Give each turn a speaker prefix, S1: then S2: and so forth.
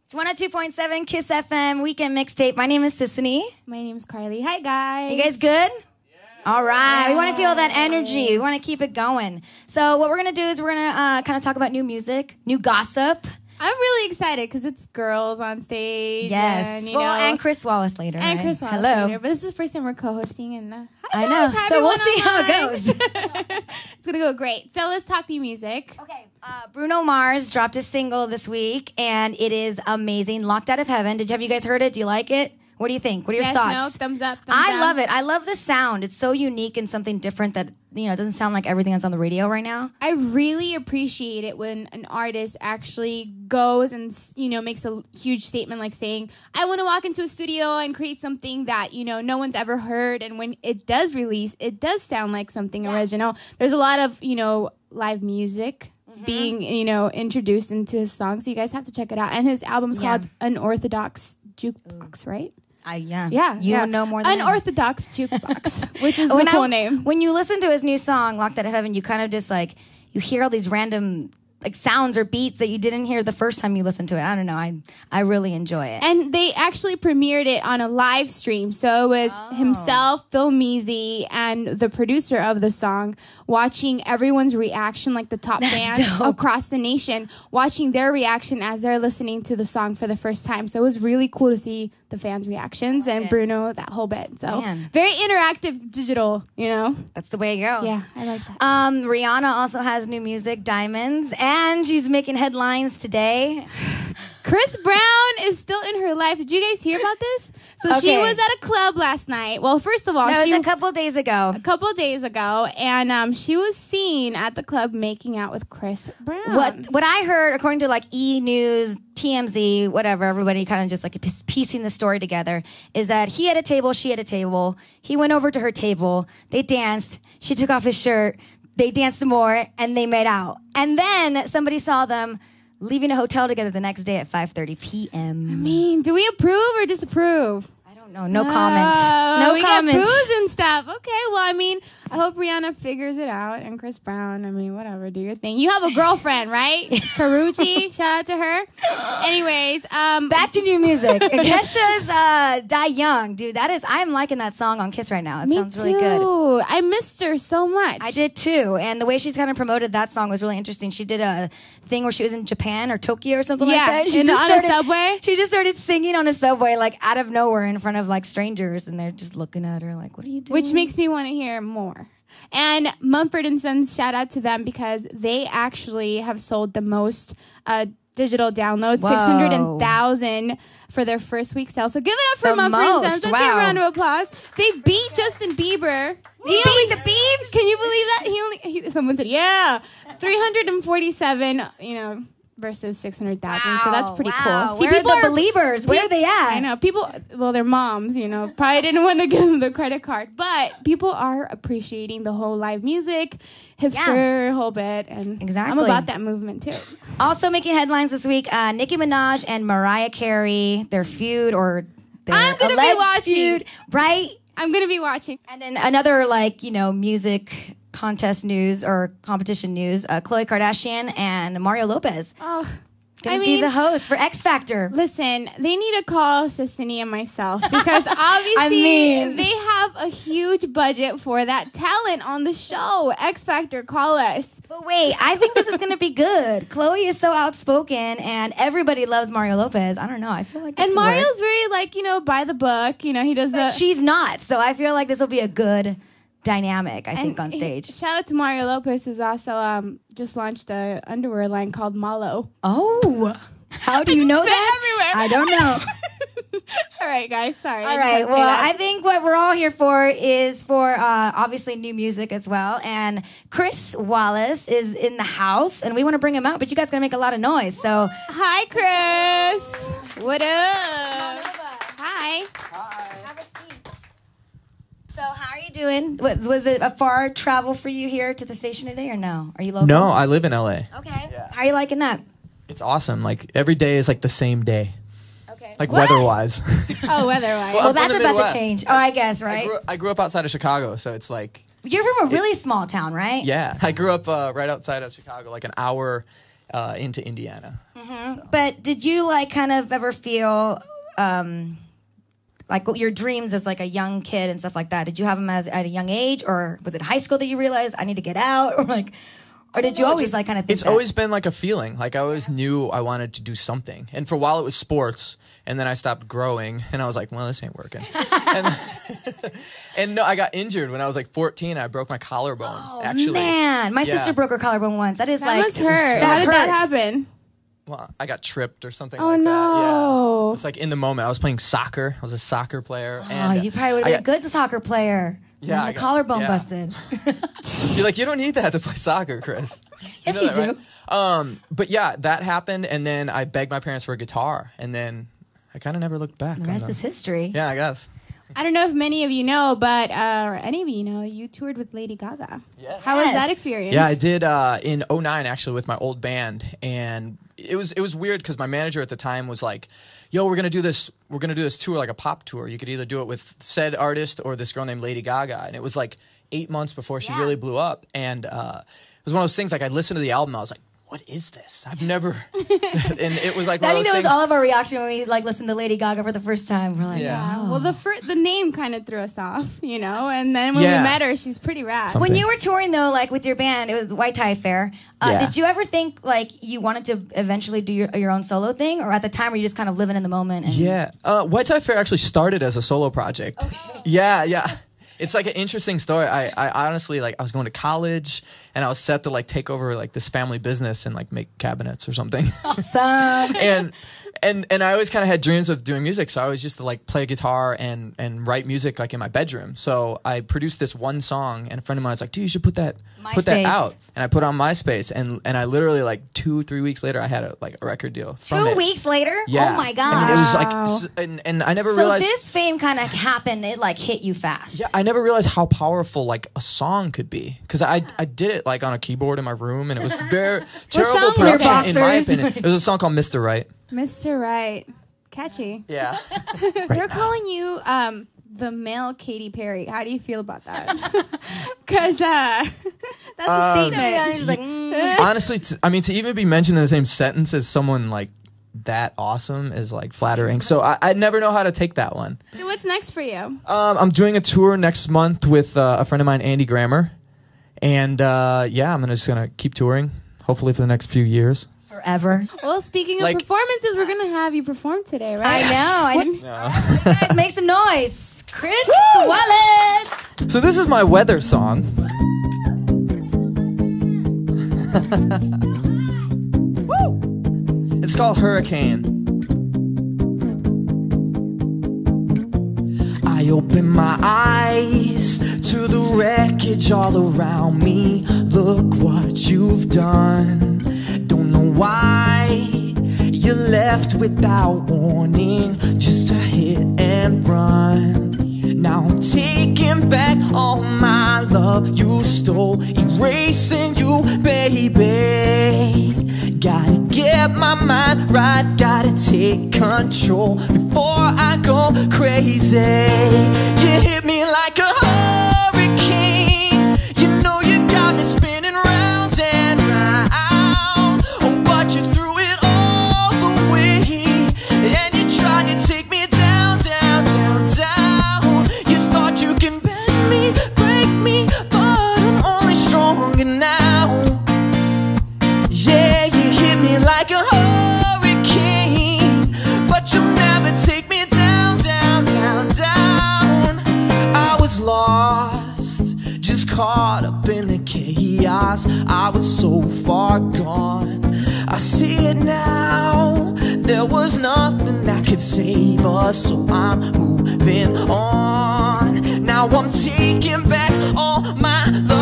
S1: It's 102.7 Kiss FM Weekend Mixtape. My name is Sisanie.
S2: My name is Karli. Hi, guys.
S1: You guys good? Yeah. All right. Yes. We want to feel that energy. We want to keep it going. So what we're going to do is we're going to kind of talk about new music, new gossip.
S2: I'm really excited because it's girls on stage.
S1: Yes.
S2: And,
S1: and Chris Wallace later.
S2: And
S1: right?
S2: Chris Wallace
S1: Later.
S2: But this is the first time we're co-hosting. And hi,
S1: I
S2: guys.
S1: know.
S2: Hi,
S1: so we'll see
S2: online.
S1: how it goes.
S2: It's going to go great. So let's talk new music.
S1: Okay. Bruno Mars dropped a single this week, and it is amazing. Locked Out of Heaven. Have you guys heard it? Do you like it? What do you think? What are your thoughts?
S2: No, thumbs up,
S1: I
S2: down.
S1: love it. I love the sound. It's so unique and something different that, it doesn't sound like everything that's on the radio right now.
S2: I really appreciate it when an artist actually goes and, makes a huge statement like saying, I want to walk into a studio and create something that, no one's ever heard. And when it does release, it does sound like something original. There's a lot of, live music being, introduced into his song. So you guys have to check it out. And his album's called Unorthodox Jukebox, right?
S1: Yeah. You know more than
S2: Unorthodox Jukebox, which is a cool name.
S1: When you listen to his new song, Locked Out of Heaven, you kind of just you hear all these random sounds or beats that you didn't hear the first time you listened to it. I don't know. I really enjoy it.
S2: And they actually premiered it on a live stream. So it was himself, Phil Measy, and the producer of the song watching everyone's reaction, like the top fans across the nation, watching their reaction as they're listening to the song for the first time. So it was really cool to see the fans' reactions and Bruno, that whole bit. So very interactive digital,
S1: That's the way to go.
S2: Yeah, I like that.
S1: Rihanna also has new music, Diamonds, and she's making headlines today.
S2: Chris Brown is still in her life. Did you guys hear about this? So she was at a club last night. Well, first of all,
S1: it was a couple days ago.
S2: And she was seen at the club making out with Chris Brown.
S1: What I heard, according to E! News, TMZ, whatever, everybody kind of just piecing the story together, is that he had a table, she had a table. He went over to her table. They danced. She took off his shirt. They danced some more, and they made out. And then somebody saw them leaving a hotel together the next day at 5:30 p.m.
S2: I mean, do we approve or disapprove?
S1: I don't know. No comment. No
S2: we
S1: comment.
S2: Get booze and stuff. Okay, well, I mean, I hope Rihanna figures it out. And Chris Brown, I mean, whatever, do your thing. You have a girlfriend, right? Karuchi, shout out to her. Anyways,
S1: back to new music. Kesha's Die Young. Dude, I'm liking that song on Kiss right now. It sounds really good.
S2: I missed her so much.
S1: I did too. And the way she's kind of promoted that song was really interesting. She did a thing where she was in Japan or Tokyo or something like that.
S2: She just on a subway?
S1: She just started singing on a subway, out of nowhere in front of strangers, and they're just looking at her like, what are you doing?
S2: Which makes me want to hear more. And Mumford & Sons, shout out to them because they actually have sold the most digital downloads, 600,000 for their first week sale. So give it up for Mumford & Sons. Let's hear a round of applause. They beat Justin Bieber.
S1: He beat the Biebs?
S2: Can you believe that? Someone said, 347, versus 600,000. So that's pretty cool.
S1: See, people are the believers. Where are they at?
S2: I know. People, their moms, probably didn't want to give them the credit card. But people are appreciating the whole live music, hipster whole bit. And I'm about that movement, too.
S1: Also making headlines this week, Nicki Minaj and Mariah Carey, their feud or their alleged feud, right?
S2: I'm going to be watching.
S1: And then another, music contest news or competition news, Khloe Kardashian and Mario Lopez. Gonna be the host for X Factor.
S2: Listen, they need to call Sisanie and myself because obviously they have a huge budget for that talent on the show. X Factor, call us.
S1: But wait, I think this is going to be good. Khloe is so outspoken and everybody loves Mario Lopez. I don't know. I feel like this
S2: Mario's very by the book. He does that.
S1: She's not. So I feel like this will be a good dynamic, I think, on stage.
S2: Shout out to Mario Lopez, who's also just launched a underwear line called Malo.
S1: Oh, how do you know that?
S2: Everywhere.
S1: I don't know.
S2: All right, guys. Sorry.
S1: All right. Well, I think what we're all here for is for obviously new music as well. And Chris Wallace is in the house, and we want to bring him out, but you guys got to make a lot of noise. So,
S2: hi, Chris. What up? Hi.
S1: Have a seat. So how are you doing? Was it a far travel for you here to the station today or no? Are you local?
S3: No, I live in LA.
S1: Okay. Yeah. How are you liking that?
S3: It's awesome. Every day is the same day.
S1: Okay.
S3: Weather-wise.
S2: Oh, weather-wise.
S1: Well, that's about to change. Oh, I guess, right?
S3: I grew up outside of Chicago, so it's
S1: You're from a really small town, right?
S3: Yeah. I grew up right outside of Chicago, an hour into Indiana. So.
S1: But did you like kind of ever feel like what your dreams as like a young kid and stuff like that? Did you have them at a young age, or was it high school that you realized I need to get out, or like, or did you always like kind of think
S3: It's always been like a feeling. Like I always knew I wanted to do something. And for a while it was sports, and then I stopped growing and I was like, well, this ain't working. and no, I got injured when I was like 14. I broke my collarbone.
S1: Oh,
S3: actually.
S1: man, my sister broke her collarbone once. That is
S2: That
S1: like
S2: must hurt. How did that happen?
S3: Well, I got tripped or something
S2: Oh,
S3: like that.
S2: no.
S3: Yeah. It's like in the moment. I was playing soccer. I was a soccer player.
S1: Oh,
S3: and
S1: you probably would have been a good soccer player.
S3: Yeah,
S1: The collarbone
S3: yeah.
S1: busted.
S3: You're like, you don't need that to play soccer, Chris.
S1: Yes,
S3: know
S1: you
S3: that,
S1: do.
S3: right? But yeah, that happened, and then I begged my parents for a guitar, and then I kind of never looked back.
S1: The rest is history.
S3: Yeah, I guess.
S2: I don't know if many of you know, but or any of you know, you toured with Lady Gaga.
S3: Yes.
S2: How was that experience?
S3: Yeah, I did in 2009 actually with my old band, and it was weird because my manager at the time was like, "Yo, we're gonna do this tour, like a pop tour. You could either do it with said artist or this girl named Lady Gaga." And it was like 8 months before she really blew up, and it was one of those things. Like I listened to the album, I was like, what is this? I've never, and it was like one
S1: I
S3: of
S1: think
S3: those
S1: that was
S3: things.
S1: all of our reaction when we like listened to Lady Gaga for the first time. We're like,
S3: Yeah.
S1: wow.
S2: Well, the name kind of threw us off, you know. And then when
S3: Yeah.
S2: we met her, she's pretty rad.
S3: Something.
S1: When you were touring though, like with your band, it was White Tie Affair.
S3: Yeah.
S1: Did you ever think like you wanted to eventually do your own solo thing, or at the time were you just kind of living in the moment? And
S3: Yeah, White Tie Fair actually started as a solo project. Okay. Yeah. It's like an interesting story. I honestly, like, I was going to college and I was set to like take over like this family business and like make cabinets or something.
S1: Awesome.
S3: and I always kind of had dreams of doing music, so I always used to like play guitar and write music like in my bedroom. So I produced this one song, and a friend of mine was like, "Dude, you should put that
S1: MySpace.
S3: out." And I put it on MySpace, and I literally like 2-3 weeks later, I had a record deal. From
S1: 2
S3: it.
S1: weeks later?
S3: Yeah.
S1: Oh my god.
S3: And it was
S2: Wow.
S3: like, and I never
S1: so
S3: realized.
S1: this fame kind of happened. It like hit you fast.
S3: Yeah, I never realized how powerful like a song could be, because I did it like on a keyboard in my room, and it was very terrible
S2: song were
S3: production in my
S1: boxers?
S3: opinion. It was a song called Mr. Right.
S2: Mr. Right. Catchy.
S3: Yeah.
S2: They're calling you the male Katy Perry. How do you feel about that? Because that's a statement.
S1: I'm just like,
S3: Honestly, to even be mentioned in the same sentence as someone like that awesome is like flattering. So I never know how to take that one.
S2: So what's next for you?
S3: I'm doing a tour next month with a friend of mine, Andy Grammer, and yeah, I'm just gonna keep touring, hopefully for the next few years.
S1: forever.
S2: Well, speaking of
S3: Like-
S2: performances, we're gonna have you perform today, right?
S1: I know. Guys, make some noise. Chris Wallace.
S3: So this is my weather song. Woo! It's called Hurricane. I open my eyes to the wreckage all around me. Look what you've done. Don't know why you left without warning, just to hit and run. Now I'm taking back all my love you stole, erasing you, baby. Gotta get my mind right, gotta take control before I go crazy. You hit me like a hurricane, you know you got me spinning round and round. Oh, but you threw it all away, and you tried to take me down, down, down, down. You thought you can bend me, break me, but I'm only stronger now. Yeah, you hit me like a hurricane, but you'll never take me down, down, down, down. I was lost, just caught up in the chaos. I was so far gone, I see it now. There was nothing that could save us, so I'm moving on. Now I'm taking back all my love